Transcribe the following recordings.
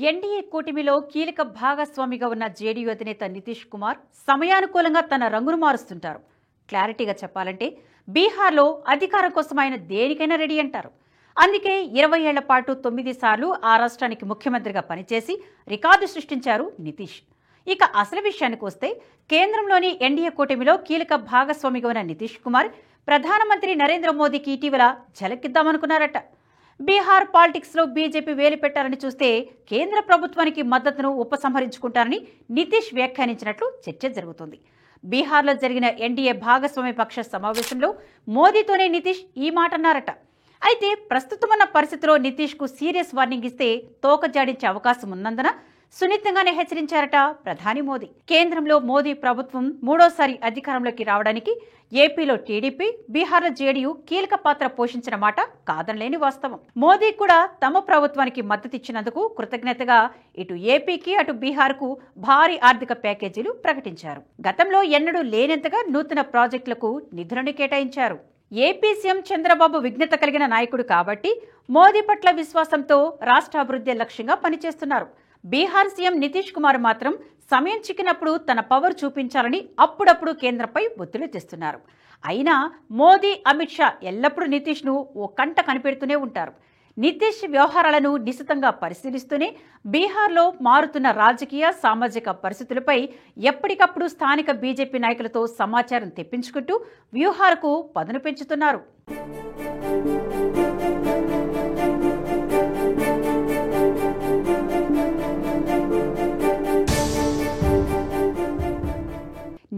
NDA కూటమిలో కీలక భాగస్వామిగా ఉన్న జేడీయూ అధినేత నితీష్ కుమార్ సమయానుకూలంగా తన రంగును మారుస్తుంటారు. క్లారిటీగా చెప్పాలంటే బీహార్లో అధికారం కోసం ఆయన దేనికైనా రెడీ అంటారు. అందుకే 20 ఏళ్ల పాటు 9 సార్లు ఆ రాష్ట్రానికి ముఖ్యమంత్రిగా పనిచేసి రికార్డు సృష్టించారు నితీష్. ఇక అసలు విషయానికి వస్తే కేంద్రంలోని ఎన్డీఏ కూటమిలో కీలక భాగస్వామిగా ఉన్న నితీష్ కుమార్ ప్రధానమంత్రి నరేంద్ర మోదీకి ఇటీవల ఝలకిద్దామనుకున్నారట. బీహార్ పాలిటిక్స్ లో బీజేపీ వేలు పెట్టారని చూస్తే కేంద్ర ప్రభుత్వానికి మద్దతును ఉపసంహరించుకుంటారని నితీష్ వ్యాఖ్యానించినట్లు చర్చ జరుగుతోంది. బీహార్లో జరిగిన ఎన్డీఏ భాగస్వామ్య పక్ష సమావేశంలో మోదీతోనే నితీష్ ఈ మాట అన్నారట. అయితే ప్రస్తుతమున్న పరిస్థితిలో నితీష్ కు సీరియస్ వార్నింగ్ ఇస్తే తోక జాడించే అవకాశం ఉన్నందున సున్నితంగానే హెచ్చరించారట ప్రధాని మోదీ. కేంద్రంలో మోదీ ప్రభుత్వం మూడోసారి అధికారంలోకి రావడానికి ఏపీలో టీడీపీ, బీహార్లో జేడీయూ కీలక పాత్ర పోషించిన మాట కాదనలేని వాస్తవం. మోదీ కూడా తమ ప్రభుత్వానికి మద్దతిచ్చినందుకు కృతజ్ఞతగా ఇటు ఏపీకి అటు బీహార్కు భారీ ఆర్థిక ప్యాకేజీలు ప్రకటించారు. గతంలో ఎన్నడూ లేనంతగా నూతన ప్రాజెక్టులకు నిధులను కేటాయించారు. ఏపీ సీఎం చంద్రబాబు విఘ్నత కలిగిన నాయకుడు కాబట్టి మోదీ పట్ల విశ్వాసంతో రాష్ట్ర అభివృద్ధి లక్ష్యంగా పనిచేస్తున్నారు. బీహార్ సీఎం నితీష్ కుమార్ మాత్రం సమయం చిక్కినప్పుడు తన పవర్ చూపించాలని అప్పుడప్పుడు కేంద్రంపై ఒత్తిడి తెస్తున్నారు. అయినా మోదీ, అమిత్ షా ఎల్లప్పుడూ నితీష్ను ఓ కంట కనిపెడుతూనే ఉంటారు. నితీష్ వ్యవహారాలను నిశితంగా పరిశీలిస్తూనే బీహార్లో మారుతున్న రాజకీయ, సామాజిక పరిస్థితులపై ఎప్పటికప్పుడు స్థానిక బీజేపీ నాయకులతో సమాచారం తెప్పించుకుంటూ వ్యూహాలకు పదును పెంచుతున్నారు.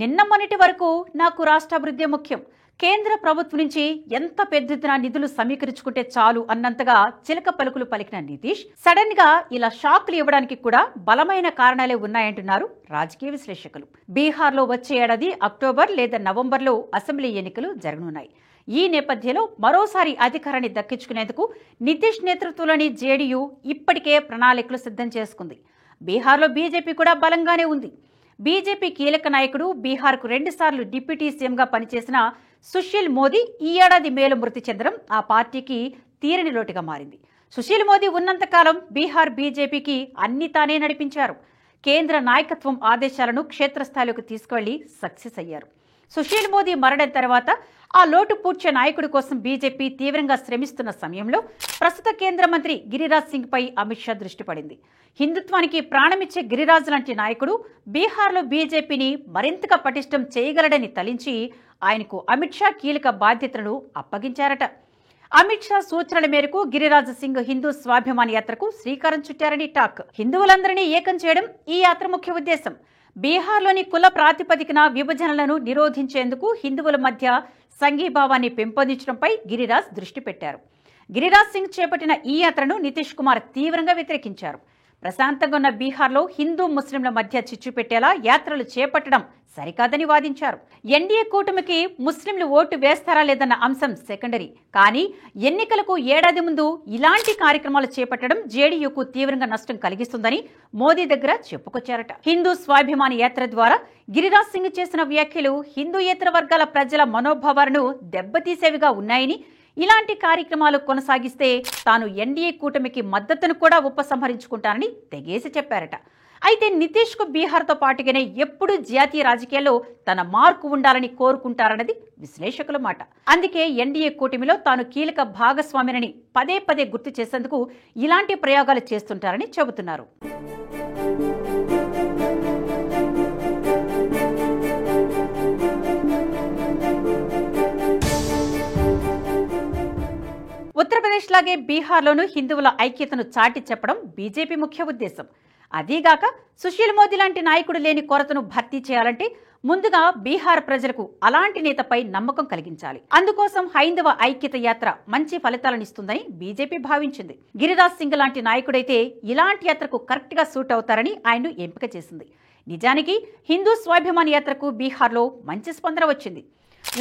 నిన్న మొన్నటి వరకు నాకు రాష్ట్ర అభివృద్ధి ముఖ్యం, కేంద్ర ప్రభుత్వం నుంచి ఎంత పెద్ద ఎత్తున నిధులు సమీకరించుకుంటే చాలు అన్నంతగా చిలక పలుకులు పలికిన నితీష్ సడన్ గా ఇలా షాక్లు ఇవ్వడానికి కూడా బలమైన కారణాలే ఉన్నాయంటున్నారు రాజకీయ విశ్లేషకులు. బీహార్లో వచ్చే ఏడాది అక్టోబర్ లేదా నవంబర్లో అసెంబ్లీ ఎన్నికలు జరగనున్నాయి. ఈ నేపథ్యంలో మరోసారి అధికారాన్ని దక్కించుకునేందుకు నితీష్ నేతృత్వంలోని జేడీయూ ఇప్పటికే ప్రణాళికలు సిద్ధం చేసుకుంది. బీహార్లో బీజేపీ కూడా బలంగానే ఉంది. బీజేపీ కీలక నాయకుడు, బీహార్కు 2 సార్లు డిప్యూటీ సీఎంగా పనిచేసిన సుశీల్ మోదీ ఈ ఏడాది మేలో మృతి చెందడం ఆ పార్టీకి తీరని లోటుగా మారింది. సుశీల్ మోదీ ఉన్నంతకాలం బీహార్ బీజేపీకి అన్ని తానే నడిపించారు. కేంద్ర నాయకత్వం ఆదేశాలను క్షేత్రస్థాయిలోకి తీసుకువెళ్లి సక్సెస్ అయ్యారు. సుశీల్ మోదీ మరణం తర్వాత ఆ లోటు పూడ్చే నాయకుడి కోసం బీజేపీ తీవ్రంగా శ్రమిస్తున్న సమయంలో ప్రస్తుత కేంద్ర మంత్రి గిరిరాజ్ సింగ్ పై అమిత్ షా దృష్టి పడింది. హిందుత్వానికి ప్రాణమిచ్చే గిరిరాజ్ లాంటి నాయకుడు బీహార్లో బీజేపీని మరింతగా పటిష్టం చేయగలడని తలించి ఆయనకు అమిత్ షా కీలక బాధ్యతలను అప్పగించారట. అమిత్ షా సూచనల మేరకు గిరిరాజ్ సింగ్ హిందూ స్వాభిమాన యాత్రకు శ్రీకారం చుట్టారని టాక్. హిందువులందరినీ ఏకం చేయడం ఈ యాత్ర ముఖ్య ఉద్దేశం. బీహార్లోని కుల ప్రాతిపదికన విభజనలను నిరోధించేందుకు హిందువుల మధ్య సంఘీభావాన్ని పెంపొందించడంపై గిరిరాజ్ దృష్టి పెట్టారు. గిరిరాజ్ సింగ్ చేపట్టిన ఈ యాత్రను నితీష్ కుమార్ తీవ్రంగా వ్యతిరేకించారు. ప్రశాంతంగా ఉన్న బీహార్లో హిందూ ముస్లింల మధ్య చిచ్చు పెట్టేలా యాత్రలు చేపట్టడం సరికాదని వాదించారు. ఎన్డీఏ కూటమికి ముస్లింలు ఓటు వేస్తారా లేదన్న అంశం సెకండరీ, కానీ ఎన్నికలకు ఏడాది ముందు ఇలాంటి కార్యక్రమాలు చేపట్టడం జేడీయూకు తీవ్రంగా నష్టం కలిగిస్తుందని మోదీ దగ్గర చెప్పుకొచ్చారట. హిందూ స్వాభిమాన యాత్ర ద్వారా గిరిరాజ్ సింగ్ చేసిన వ్యాఖ్యలు హిందూయేతర వర్గాల ప్రజల మనోభావాలను దెబ్బతీసేవిగా ఉన్నాయని, ఇలాంటి కార్యక్రమాలు కొనసాగిస్తే తాను ఎన్డీఏ కూటమికి మద్దతును కూడా ఉపసంహరించుకుంటానని తెగేసి చెప్పారట. అయితే నితీష్ కు బీహార్తో పాటుగానే ఎప్పుడూ జాతీయ రాజకీయాల్లో తన మార్కు ఉండాలని కోరుకుంటారన్నది విశ్లేషకుల మాట. అందుకే ఎన్డీఏ కూటమిలో తాను కీలక భాగస్వామినని పదే పదే గుర్తు చేసేందుకు ఇలాంటి ప్రయోగాలు చేస్తుంటారని చెబుతున్నారు. ఉత్తరప్రదేశ్ లాగే బీహార్లోనూ హిందువుల ఐక్యతను చాటి చెప్పడం బీజేపీ ముఖ్య ఉద్దేశం. అదీగాక సుశీల్ మోదీ లాంటి నాయకుడు లేని కొరతను భర్తీ చేయాలంటే ముందుగా బీహార్ ప్రజలకు అలాంటి నేతపై నమ్మకం కలిగించాలి. అందుకోసం హైందవ ఐక్యత యాత్ర మంచి ఫలితాలనిస్తుందని బీజేపీ భావించింది. గిరిరాజ్ సింగ్ లాంటి నాయకుడైతే ఇలాంటి యాత్రకు కరెక్ట్ గా సూట్ అవుతారని ఆయన్ను ఎంపిక చేసింది. నిజానికి హిందూ స్వాభిమాన యాత్రకు బీహార్లో మంచి స్పందన వచ్చింది.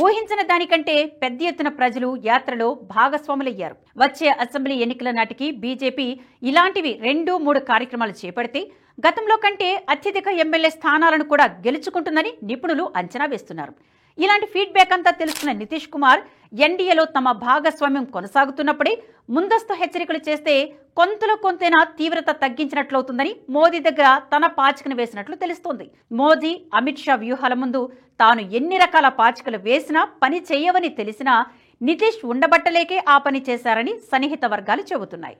ఊహించిన దానికంటే పెద్ద ఎత్తున ప్రజలు యాత్రలో భాగస్వాములయ్యారు. వచ్చే అసెంబ్లీ ఎన్నికల నాటికి బీజేపీ ఇలాంటివి 2-3 కార్యక్రమాలు చేపడితే గతంలో కంటే అత్యధిక ఎమ్మెల్యే స్థానాలను కూడా గెలుచుకుంటుందని నిపుణులు అంచనా వేస్తున్నారు. ఇలాంటి ఫీడ్బ్యాక్ అంతా తెలుసుకున్న నితీష్ కుమార్ ఎన్డీఏలో తమ భాగస్వామ్యం కొనసాగుతున్నప్పుడే ముందస్తు హెచ్చరికలు చేస్తే కొంతలో కొంతైనా తీవ్రత తగ్గించినట్లవుతుందని మోదీ దగ్గర తన పాచికను వేసినట్లు తెలుస్తోంది. మోదీ అమిత్ షా వ్యూహాల ముందు తాను ఎన్ని రకాల పాచికలు వేసినా పని చేయవని తెలిసినా నితీష్ ఉండబట్టలేకే ఆ పని చేశారని సన్నిహిత వర్గాలు చెబుతున్నాయి.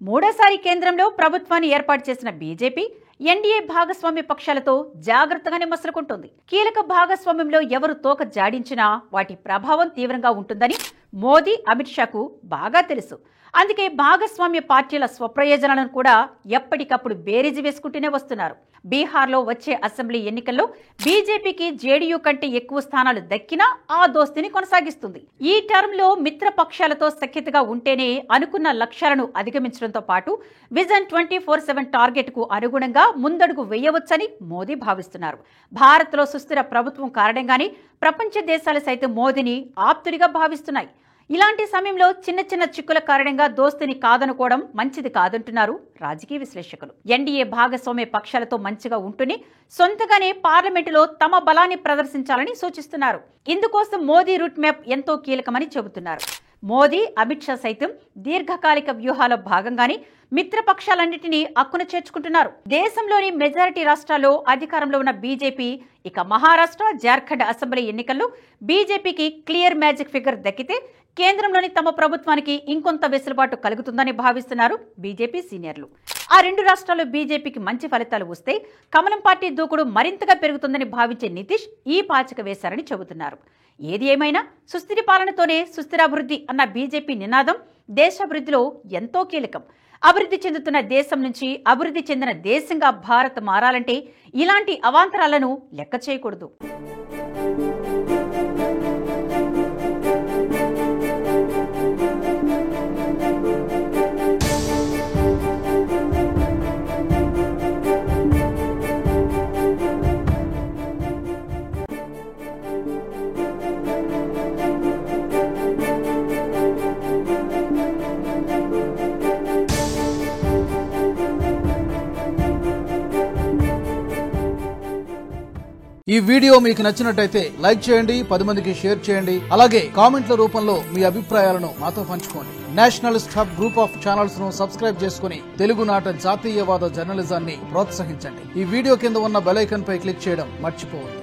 మూడోసారి కేంద్రంలో ప్రభుత్వాన్ని ఏర్పాటు చేసిన బీజేపీ ఎన్డీఏ భాగస్వామ్య పక్షాలతో జాగ్రత్తగానే మసలుకుంటుంది. కీలక భాగస్వామ్యంలో ఎవరు తోక జాడించినా వాటి ప్రభావం తీవ్రంగా ఉంటుందని మోదీ అమిత్ షాకు బాగా తెలుసు. అందుకే భాగస్వామ్య పార్టీల స్వప్రయోజనాలను కూడా ఎప్పటికప్పుడు బేరీజు వేసుకుంటూనే వస్తున్నారు. బీహార్లో వచ్చే అసెంబ్లీ ఎన్నికల్లో బీజేపీకి జేడీయూ కంటే ఎక్కువ స్థానాలు దక్కినా ఆ దోస్తిని కొనసాగిస్తుంది. ఈ టర్మ్లో మిత్ర పక్షాలతో సఖ్యతగా ఉంటేనే అనుకున్న లక్ష్యాలను అధిగమించడంతో పాటు విజన్ 24/7 టార్గెట్ కు అనుగుణంగా ముందడుగు వేయవచ్చని మోదీ భావిస్తున్నారు. భారత్లో సుస్థిర ప్రభుత్వం కారణంగానే ప్రపంచ దేశాలు సైతం మోదీని ఆప్తుడిగా భావిస్తున్నాయి. ఇలాంటి సమయంలో చిన్న చిన్న చిక్కుల కారణంగా దోస్తిని కాదనుకోవడం మంచిది కాదంటున్నారు రాజకీయ విశ్లేషకులు. ఎన్డీఏ భాగస్వామ్య పక్షాలతో మంచిగా ఉంటూనే సొంతగానే పార్లమెంటులో తమ బలాన్ని ప్రదర్శించాలని సూచిస్తున్నారు. ఇందుకోసం మోదీ రూట్ మ్యాప్ ఎంతో కీలకమని చెబుతున్నారు. మోదీ అమిత్ షా సైతం దీర్ఘకాలిక వ్యూహాల భాగంగానే మిత్రపక్షాలన్నింటినీ అక్కున చేర్చుకుంటున్నారు. దేశంలోని మెజారిటీ రాష్ట్రాల్లో అధికారంలో ఉన్న బీజేపీ ఇక మహారాష్ట్ర, జార్ఖండ్ అసెంబ్లీ ఎన్నికల్లో బీజేపీకి క్లియర్ మ్యాజిక్ ఫిగర్ దక్కితే కేంద్రంలోని తమ ప్రభుత్వానికి ఇంకొంత వెసులుబాటు కలుగుతుందని భావిస్తున్నారు బీజేపీ సీనియర్లు. ఆ రెండు రాష్ట్రాల్లో బీజేపీకి మంచి ఫలితాలు వస్తే కమలం పార్టీ దూకుడు మరింతగా పెరుగుతుందని భావించే నితీష్ ఈ పాచిక వేశారని చెబుతున్నారు. ఏది ఏమైనా సుస్థిర పాలనతోనే సుస్థిరాభివృద్ధి అన్న బీజేపీ నినాదం దేశాభివృద్ధిలో ఎంతో కీలకం. అభివృద్ధి చెందుతున్న దేశం నుంచి అభివృద్ధి చెందిన దేశంగా భారత్ మారాలంటే ఇలాంటి అవాంతరాలను లెక్క చేయకూడదు. ఈ వీడియో మీకు నచ్చినట్టయితే లైక్ చేయండి, 10 మందికి షేర్ చేయండి. అలాగే కామెంట్ల రూపంలో మీ అభిప్రాయాలను మాతో పంచుకోండి. Nationalist hub group of channels ను సబ్స్క్రైబ్ చేసుకుని తెలుగునాట జాతీయవాద జర్నలిజాన్ని ప్రోత్సహించండి. ఈ వీడియో కింద ఉన్న బెల్ ఐకాన్ పై క్లిక్ చేయడం మర్చిపోవద్దు.